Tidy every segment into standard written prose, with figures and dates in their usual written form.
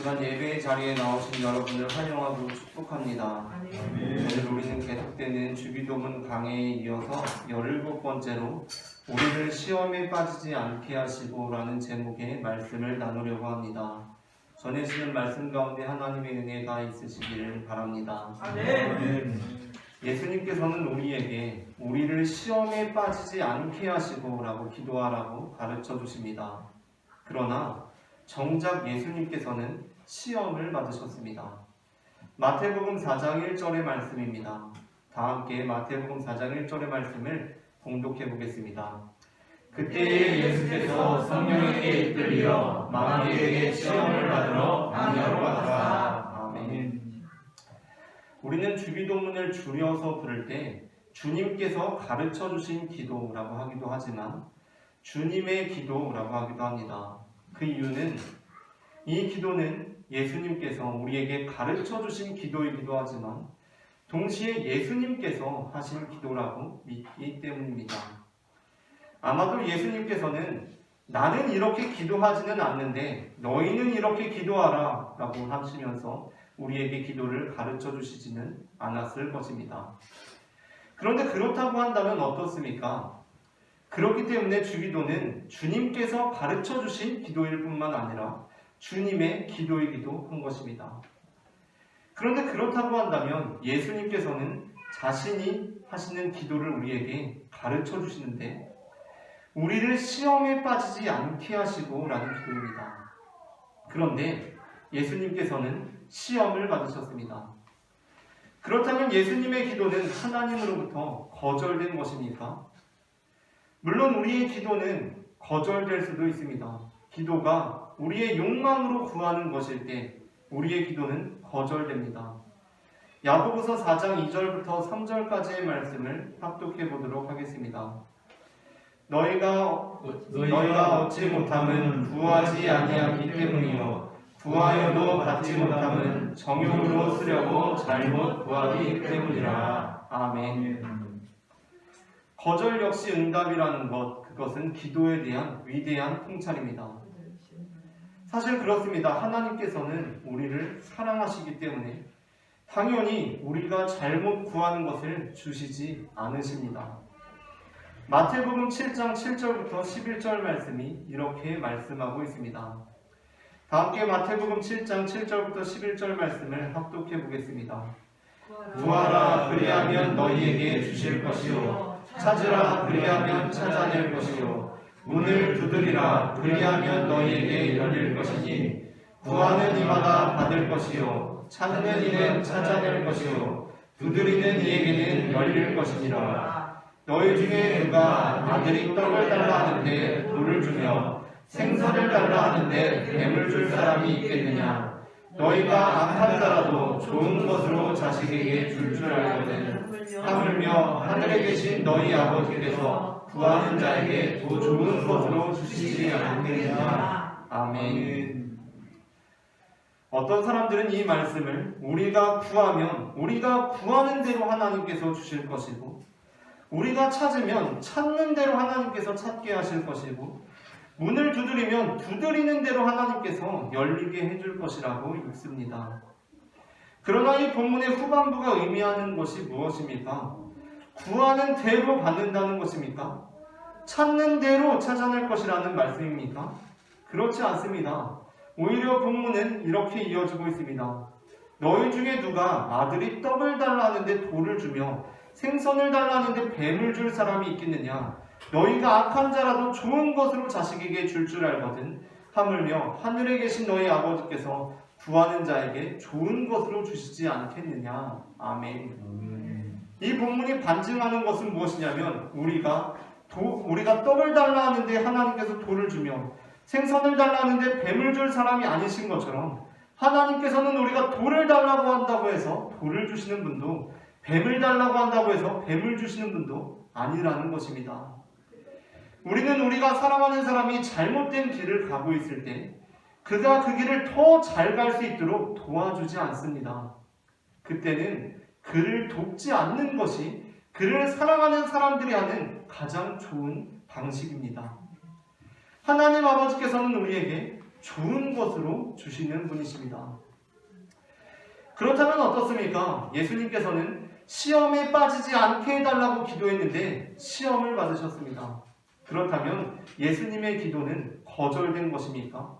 시간 예배의 자리에 나오신 여러분을 환영하고 축복합니다. 오늘 우리는 계속되는 주기도문 강해에 이어서 17번째로 우리를 시험에 빠지지 않게 하시고 라는 제목의 말씀을 나누려고 합니다. 전해지는 말씀 가운데 하나님의 은혜가 있으시기를 바랍니다. 예수님께서는 우리에게 우리를 시험에 빠지지 않게 하시고 라고 기도하라고 가르쳐 주십니다. 그러나 정작 예수님께서는 시험을 받으셨습니다. 마태복음 4장 1절의 말씀입니다. 다 함께 마태복음 4장 1절의 말씀을 봉독해 보겠습니다. 그때에 예수께서 성령에게 이끌려 마귀에게 시험을 받으러 광야로 가사. 아멘. 우리는 주기도문을 줄여서 부를 때 주님께서 가르쳐 주신 기도라고 하기도 하지만 주님의 기도라고 하기도 합니다. 그 이유는 이 기도는 예수님께서 우리에게 가르쳐 주신 기도이기도 하지만 동시에 예수님께서 하신 기도라고 믿기 때문입니다. 아마도 예수님께서는 나는 이렇게 기도하지는 않는데 너희는 이렇게 기도하라 라고 하시면서 우리에게 기도를 가르쳐 주시지는 않았을 것입니다. 그런데 그렇다고 한다면 어떻습니까? 그렇기 때문에 주기도는 주님께서 가르쳐 주신 기도일 뿐만 아니라 주님의 기도이기도 한 것입니다. 그런데 그렇다고 한다면 예수님께서는 자신이 하시는 기도를 우리에게 가르쳐 주시는데 우리를 시험에 빠지지 않게 하시고 라는 기도입니다. 그런데 예수님께서는 시험을 받으셨습니다. 그렇다면 예수님의 기도는 하나님으로부터 거절된 것입니까? 물론 우리의 기도는 거절될 수도 있습니다. 기도가 우리의 욕망으로 구하는 것일 때 우리의 기도는 거절됩니다. 야고보서 4장 2절부터 3절까지의 말씀을 합독해 보도록 하겠습니다. 너희가 얻지 못함은 구하지 아니하기 때문이요 구하여도 받지 못함은 정욕으로 쓰려고 잘못 구하기 때문이라. 아멘. 거절 역시 응답이라는 것, 그것은 기도에 대한 위대한 통찰입니다. 사실 그렇습니다. 하나님께서는 우리를 사랑하시기 때문에 당연히 우리가 잘못 구하는 것을 주시지 않으십니다. 마태복음 7장 7절부터 11절 말씀이 이렇게 말씀하고 있습니다. 다 함께 마태복음 7장 7절부터 11절 말씀을 합독해 보겠습니다. 구하라 그리하면 너희에게 주실 것이요 찾으라 그리하면 찾아낼 것이요 문을 두드리라 그리하면 너희에게 열릴 것이니 구하는 이마다 받을 것이요 찾는 이는 찾아낼 것이요 두드리는 이에게는 열릴 것이니라. 너희 중에 누가 아들이 떡을 달라 하는데 돌을 주며 생선을 달라 하는데 뱀을 줄 사람이 있겠느냐? 너희가 악한 자라도 좋은 것으로 자식에게 줄 알거든. 하물며 하늘에 계신 너희 아버지께서 구하는 자에게 더 좋은 것으로 주시지 않겠느냐? 아멘. 어떤 사람들은 이 말씀을 우리가 구하면 우리가 구하는 대로 하나님께서 주실 것이고 우리가 찾으면 찾는 대로 하나님께서 찾게 하실 것이고 문을 두드리면 두드리는 대로 하나님께서 열리게 해줄 것이라고 읽습니다. 그러나 이 본문의 후반부가 의미하는 것이 무엇입니까? 구하는 대로 받는다는 것입니까? 찾는 대로 찾아낼 것이라는 말씀입니까? 그렇지 않습니다. 오히려 본문은 이렇게 이어지고 있습니다. 너희 중에 누가 아들이 떡을 달라 하는데 돌을 주며 생선을 달라 하는데 뱀을 줄 사람이 있겠느냐? 너희가 악한 자라도 좋은 것으로 자식에게 줄 알거든. 하물며 하늘에 계신 너희 아버지께서 구하는 자에게 좋은 것으로 주시지 않겠느냐. 아멘. 이 본문이 반증하는 것은 무엇이냐면 우리가 떡을 달라 하는데 하나님께서 돌을 주며 생선을 달라 하는데 뱀을 줄 사람이 아니신 것처럼 하나님께서는 우리가 돌을 달라고 한다고 해서 돌을 주시는 분도 뱀을 달라고 한다고 해서 뱀을 주시는 분도 아니라는 것입니다. 우리는 우리가 사랑하는 사람이 잘못된 길을 가고 있을 때 그가 그 길을 더 잘 갈 수 있도록 도와주지 않습니다. 그때는 그를 돕지 않는 것이 그를 사랑하는 사람들이 하는 가장 좋은 방식입니다. 하나님 아버지께서는 우리에게 좋은 것으로 주시는 분이십니다. 그렇다면 어떻습니까? 예수님께서는 시험에 빠지지 않게 해달라고 기도했는데 시험을 받으셨습니다. 그렇다면 예수님의 기도는 거절된 것입니까?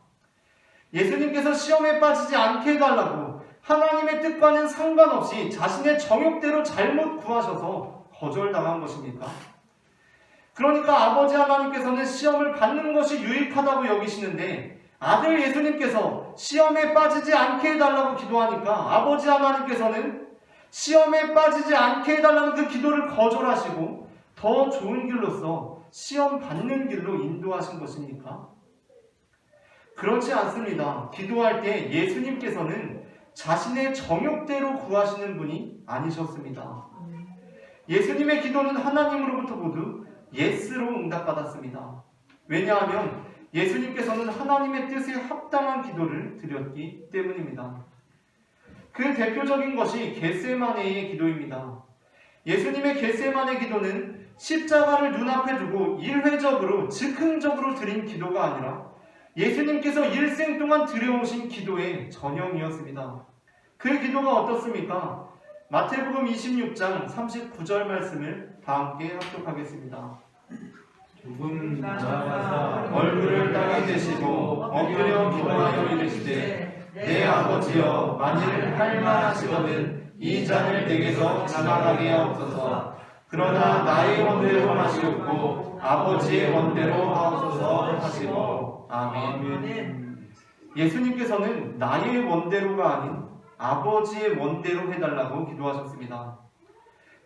예수님께서 시험에 빠지지 않게 해달라고 하나님의 뜻과는 상관없이 자신의 정욕대로 잘못 구하셔서 거절당한 것입니까? 그러니까 아버지 하나님께서는 시험을 받는 것이 유익하다고 여기시는데 아들 예수님께서 시험에 빠지지 않게 해달라고 기도하니까 아버지 하나님께서는 시험에 빠지지 않게 해달라는 그 기도를 거절하시고 더 좋은 길로서 시험 받는 길로 인도하신 것입니까? 그렇지 않습니다. 기도할 때 예수님께서는 자신의 정욕대로 구하시는 분이 아니셨습니다. 예수님의 기도는 하나님으로부터 모두 예스로 응답받았습니다. 왜냐하면 예수님께서는 하나님의 뜻에 합당한 기도를 드렸기 때문입니다. 그 대표적인 것이 겟세마네의 기도입니다. 예수님의 겟세마네 기도는 십자가를 눈앞에 두고 일회적으로 즉흥적으로 드린 기도가 아니라 예수님께서 일생 동안 드려오신 기도의 전형이었습니다. 그 기도가 어떻습니까? 마태복음 26장 39절 말씀을 다 함께 합독하겠습니다. 두 분 나아가사 얼굴을 땅에 대시고 엎드려 기도하여 이르시되 내 아버지여 만일 할만하시거든 이 잔을 내게서 지나가게 하옵소서. 그러나 나의 원대로 하시옵고 아버지의 원대로 하옵소서 하시고 아멘. 예수님께서는 나의 원대로가 아닌 아버지의 원대로 해달라고 기도하셨습니다.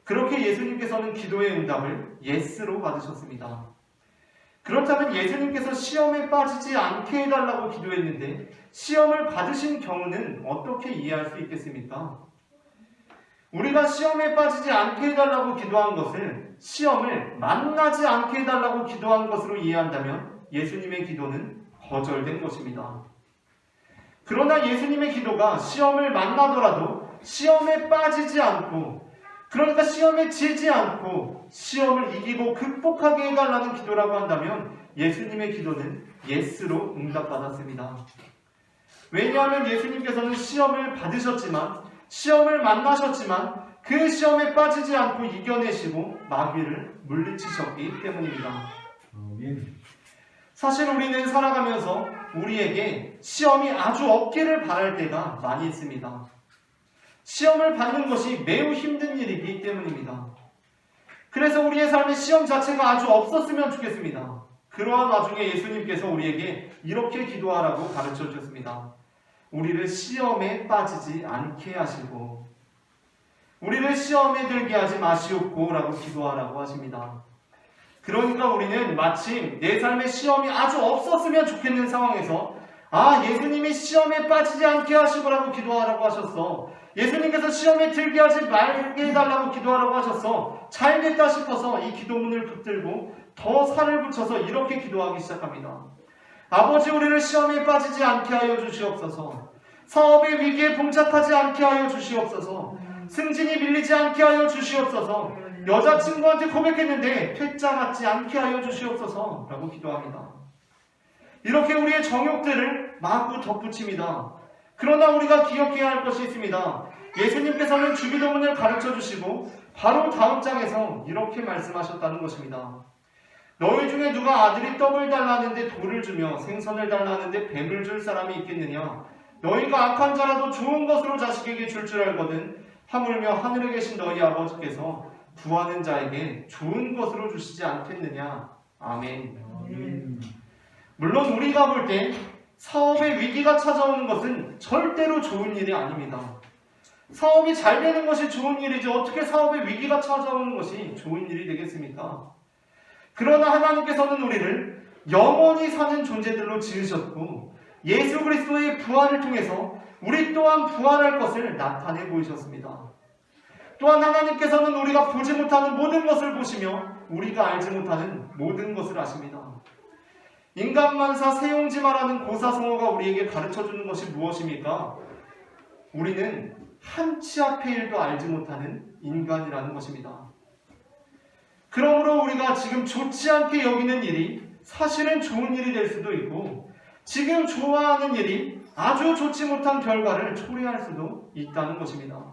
그렇게 예수님께서는 기도의 응답을 예스로 받으셨습니다. 그렇다면 예수님께서 시험에 빠지지 않게 해달라고 기도했는데 시험을 받으신 경우는 어떻게 이해할 수 있겠습니까? 우리가 시험에 빠지지 않게 해달라고 기도한 것을 시험을 만나지 않게 해달라고 기도한 것으로 이해한다면 예수님의 기도는 거절된 것입니다. 그러나 예수님의 기도가 시험을 만나더라도 시험에 빠지지 않고, 그러니까 시험에 지지 않고 시험을 이기고 극복하게 해달라는 기도라고 한다면 예수님의 기도는 예스로 응답받았습니다. 왜냐하면 예수님께서는 시험을 받으셨지만, 시험을 만나셨지만 그 시험에 빠지지 않고 이겨내시고 마귀를 물리치셨기 때문입니다. 사실 우리는 살아가면서 우리에게 시험이 아주 없기를 바랄 때가 많이 있습니다. 시험을 받는 것이 매우 힘든 일이기 때문입니다. 그래서 우리의 삶에 시험 자체가 아주 없었으면 좋겠습니다. 그러한 와중에 예수님께서 우리에게 이렇게 기도하라고 가르쳐 주셨습니다. 우리를 시험에 빠지지 않게 하시고 우리를 시험에 들게 하지 마시옵고 라고 기도하라고 하십니다. 그러니까 우리는 마침 내 삶에 시험이 아주 없었으면 좋겠는 상황에서 예수님이 시험에 빠지지 않게 하시고라고 기도하라고 하셨어. 예수님께서 시험에 들게 하지 말게 해달라고 기도하라고 하셨어. 잘됐다 싶어서 이 기도문을 붙들고 더 살을 붙여서 이렇게 기도하기 시작합니다. 아버지, 우리를 시험에 빠지지 않게 하여 주시옵소서. 사업의 위기에 봉착하지 않게 하여 주시옵소서. 승진이 밀리지 않게 하여 주시옵소서. 여자친구한테 고백했는데 퇴짜 맞지 않게 하여 주시옵소서 라고 기도합니다. 이렇게 우리의 정욕들을 마구 덧붙입니다. 그러나 우리가 기억해야 할 것이 있습니다. 예수님께서는 주기도문을 가르쳐 주시고 바로 다음 장에서 이렇게 말씀하셨다는 것입니다. 너희 중에 누가 아들이 떡을 달라는데 돌을 주며 생선을 달라는데 뱀을 줄 사람이 있겠느냐? 너희가 악한 자라도 좋은 것으로 자식에게 줄 줄 알거든 하물며 하늘에 계신 너희 아버지께서 구하는 자에게 좋은 것으로 주시지 않겠느냐? 아멘. 물론 우리가 볼 때 사업의 위기가 찾아오는 것은 절대로 좋은 일이 아닙니다. 사업이 잘 되는 것이 좋은 일이지 어떻게 사업의 위기가 찾아오는 것이 좋은 일이 되겠습니까? 그러나 하나님께서는 우리를 영원히 사는 존재들로 지으셨고 예수 그리스도의 부활을 통해서 우리 또한 부활할 것을 나타내 보이셨습니다. 또한 하나님께서는 우리가 보지 못하는 모든 것을 보시며 우리가 알지 못하는 모든 것을 아십니다. 인간만사 세용지마라는 고사성어가 우리에게 가르쳐주는 것이 무엇입니까? 우리는 한 치 앞의 일도 알지 못하는 인간이라는 것입니다. 그러므로 우리가 지금 좋지 않게 여기는 일이 사실은 좋은 일이 될 수도 있고 지금 좋아하는 일이 아주 좋지 못한 결과를 초래할 수도 있다는 것입니다.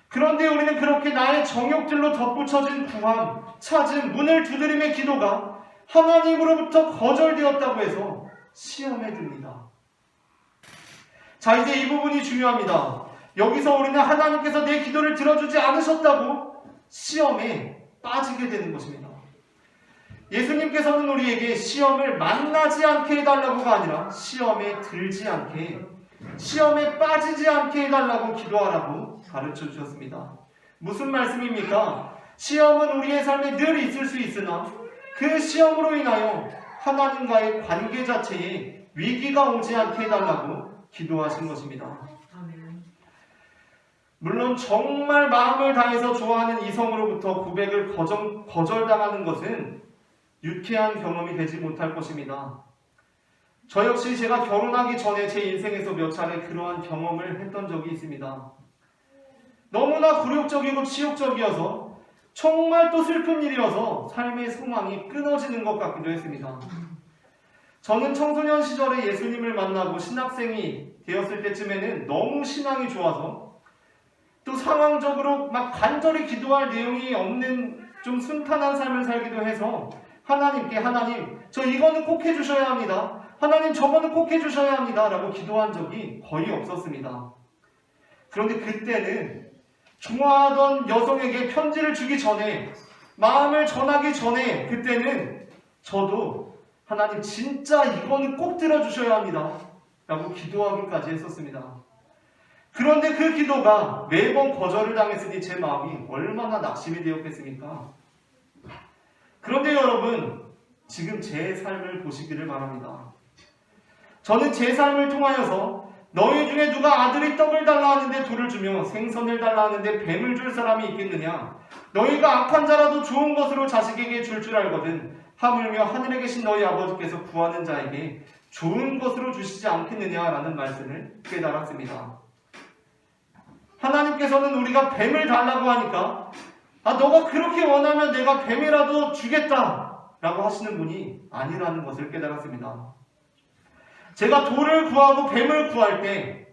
그런데 우리는 그렇게 나의 정욕들로 덧붙여진 구함, 찾음, 문을 두드림의 기도가 하나님으로부터 거절되었다고 해서 시험에 듭니다. 자, 이제 이 부분이 중요합니다. 여기서 우리는 하나님께서 내 기도를 들어주지 않으셨다고 시험에 빠지게 되는 것입니다. 예수님께서는 우리에게 시험을 만나지 않게 해달라고가 아니라 시험에 들지 않게, 시험에 빠지지 않게 해달라고 기도하라고 가르쳐 주셨습니다. 무슨 말씀입니까? 시험은 우리의 삶에 늘 있을 수 있으나 그 시험으로 인하여 하나님과의 관계 자체에 위기가 오지 않게 해달라고 기도하신 것입니다. 물론 정말 마음을 다해서 좋아하는 이성으로부터 고백을 거절당하는 것은 유쾌한 경험이 되지 못할 것입니다. 저 역시 제가 결혼하기 전에 제 인생에서 몇 차례 그러한 경험을 했던 적이 있습니다. 너무나 굴욕적이고 치욕적이어서 정말 또 슬픈 일이어서 삶의 소망이 끊어지는 것 같기도 했습니다. 저는 청소년 시절에 예수님을 만나고 신학생이 되었을 때쯤에는 너무 신앙이 좋아서 또 상황적으로 막 간절히 기도할 내용이 없는 좀 순탄한 삶을 살기도 해서 하나님께 하나님 저 이거는 꼭 해주셔야 합니다. 하나님 저거는 꼭 해주셔야 합니다. 라고 기도한 적이 거의 없었습니다. 그런데 그때는 좋아하던 여성에게 편지를 주기 전에 마음을 전하기 전에 그때는 저도 하나님 진짜 이거는 꼭 들어주셔야 합니다. 라고 기도하기까지 했었습니다. 그런데 그 기도가 매번 거절을 당했으니 제 마음이 얼마나 낙심이 되었겠습니까? 그런데 여러분, 지금 제 삶을 보시기를 바랍니다. 저는 제 삶을 통하여서 너희 중에 누가 아들이 떡을 달라 하는데 돌을 주며 생선을 달라 하는데 뱀을 줄 사람이 있겠느냐? 너희가 악한 자라도 좋은 것으로 자식에게 줄 알거든 하물며 하늘에 계신 너희 아버지께서 구하는 자에게 좋은 것으로 주시지 않겠느냐라는 말씀을 깨달았습니다. 하나님께서는 우리가 뱀을 달라고 하니까 너가 그렇게 원하면 내가 뱀이라도 주겠다 라고 하시는 분이 아니라는 것을 깨달았습니다. 제가 돌을 구하고 뱀을 구할 때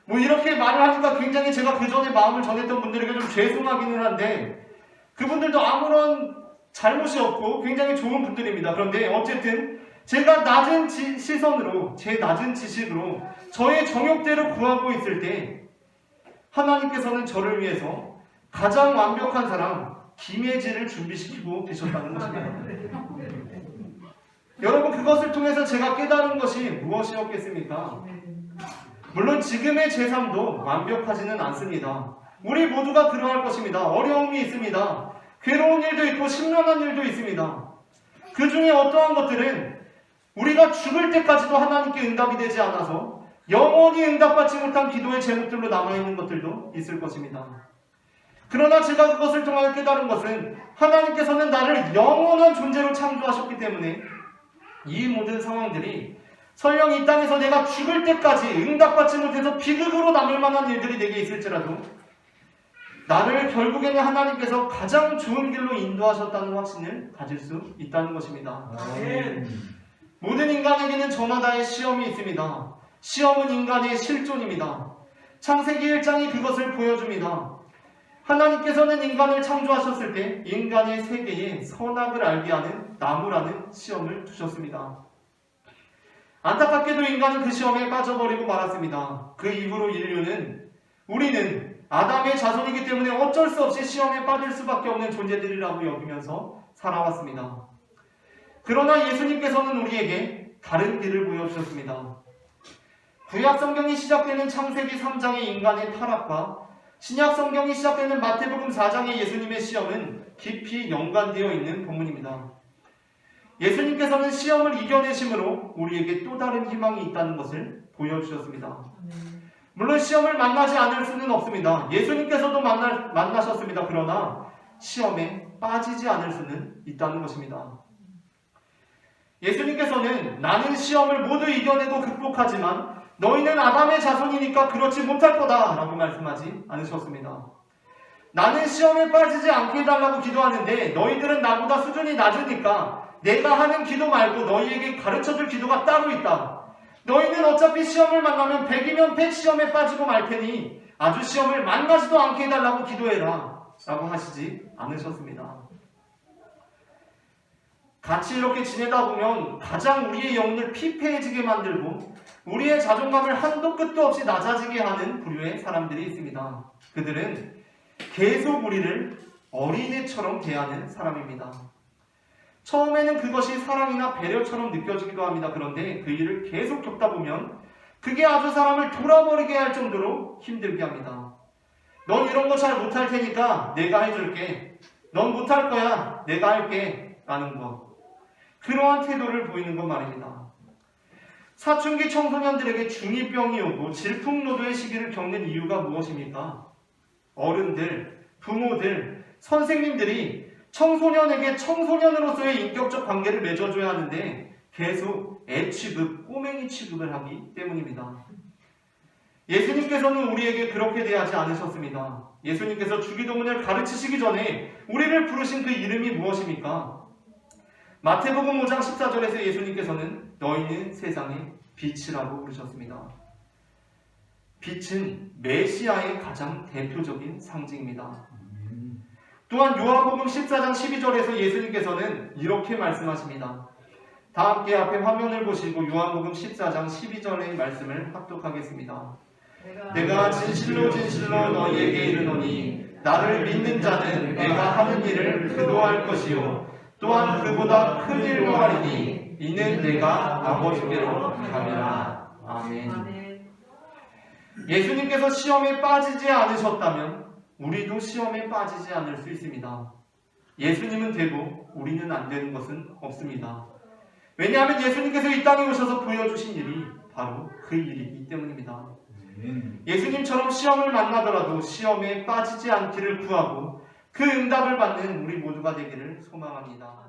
이렇게 말을 하니까 굉장히 제가 그 전에 마음을 전했던 분들에게 좀 죄송하기는 한데 그분들도 아무런 잘못이 없고 굉장히 좋은 분들입니다. 그런데 어쨌든 제가 낮은 시선으로 제 낮은 지식으로 저의 정욕대로 구하고 있을 때 하나님께서는 저를 위해서 가장 완벽한 사람 김혜지를 준비시키고 계셨다는 것입니다. 여러분 그것을 통해서 제가 깨달은 것이 무엇이었겠습니까? 물론 지금의 제 삶도 완벽하지는 않습니다. 우리 모두가 그러할 것입니다. 어려움이 있습니다. 괴로운 일도 있고 심란한 일도 있습니다. 그 중에 어떠한 것들은 우리가 죽을 때까지도 하나님께 응답이 되지 않아서 영원히 응답받지 못한 기도의 제목들로 남아있는 것들도 있을 것입니다. 그러나 제가 그것을 통하여 깨달은 것은 하나님께서는 나를 영원한 존재로 창조하셨기 때문에 이 모든 상황들이 설령 이 땅에서 내가 죽을 때까지 응답받지 못해서 비극으로 남을 만한 일들이 내게 있을지라도 나를 결국에는 하나님께서 가장 좋은 길로 인도하셨다는 확신을 가질 수 있다는 것입니다. 모든 인간에게는 저마다의 시험이 있습니다. 시험은 인간의 실존입니다. 창세기 1장이 그것을 보여줍니다. 하나님께서는 인간을 창조하셨을 때 인간의 세계에 선악을 알게 하는 나무라는 시험을 두셨습니다. 안타깝게도 인간은 그 시험에 빠져버리고 말았습니다. 그 이후로 우리는 아담의 자손이기 때문에 어쩔 수 없이 시험에 빠질 수밖에 없는 존재들이라고 여기면서 살아왔습니다. 그러나 예수님께서는 우리에게 다른 길을 보여주셨습니다. 구약 성경이 시작되는 창세기 3장의 인간의 타락과 신약 성경이 시작되는 마태복음 4장의 예수님의 시험은 깊이 연관되어 있는 본문입니다. 예수님께서는 시험을 이겨내심으로 우리에게 또 다른 희망이 있다는 것을 보여주셨습니다. 물론 시험을 만나지 않을 수는 없습니다. 예수님께서도 만나셨습니다. 그러나 시험에 빠지지 않을 수는 있다는 것입니다. 예수님께서는 나는 시험을 모두 이겨내고 극복하지만 너희는 아담의 자손이니까 그렇지 못할 거다 라고 말씀하지 않으셨습니다. 나는 시험에 빠지지 않게 해달라고 기도하는데 너희들은 나보다 수준이 낮으니까 내가 하는 기도 말고 너희에게 가르쳐줄 기도가 따로 있다. 너희는 어차피 시험을 만나면 100이면 100 시험에 빠지고 말 테니 아주 시험을 만나지도 않게 해달라고 기도해라 라고 하시지 않으셨습니다. 같이 이렇게 지내다 보면 가장 우리의 영혼을 피폐해지게 만들고 우리의 자존감을 한도 끝도 없이 낮아지게 하는 부류의 사람들이 있습니다. 그들은 계속 우리를 어린애처럼 대하는 사람입니다. 처음에는 그것이 사랑이나 배려처럼 느껴지기도 합니다. 그런데 그 일을 계속 겪다 보면 그게 아주 사람을 돌아버리게 할 정도로 힘들게 합니다. 넌 이런 거 잘 못할 테니까 내가 해줄게. 넌 못할 거야. 내가 할게. 라는 것. 그러한 태도를 보이는 것 말입니다. 사춘기 청소년들에게 중2병이 오고 질풍노도의 시기를 겪는 이유가 무엇입니까? 어른들, 부모들, 선생님들이 청소년에게 청소년으로서의 인격적 관계를 맺어줘야 하는데 계속 애 취급, 꼬맹이 취급을 하기 때문입니다. 예수님께서는 우리에게 그렇게 대하지 않으셨습니다. 예수님께서 주기도문을 가르치시기 전에 우리를 부르신 그 이름이 무엇입니까? 마태복음 5장 14절에서 예수님께서는 너희는 세상의 빛이라고 부르셨습니다. 빛은 메시아의 가장 대표적인 상징입니다. 또한 요한복음 14장 12절에서 예수님께서는 이렇게 말씀하십니다. 다 함께 앞에 화면을 보시고 요한복음 14장 12절의 말씀을 합독하겠습니다. 내가 진실로 진실로 너희에게 이르노니 나를 믿는 자는 내가 하는 일을 그도 할 것이요 또한 그보다 큰 일도 하리니 이는 내가 아버지께로 가리라. 아멘. 예수님께서 시험에 빠지지 않으셨다면 우리도 시험에 빠지지 않을 수 있습니다. 예수님은 되고 우리는 안 되는 것은 없습니다. 왜냐하면 예수님께서 이 땅에 오셔서 보여주신 일이 바로 그 일이기 때문입니다. 예수님처럼 시험을 만나더라도 시험에 빠지지 않기를 구하고 그 응답을 받는 우리 모두가 되기를 소망합니다.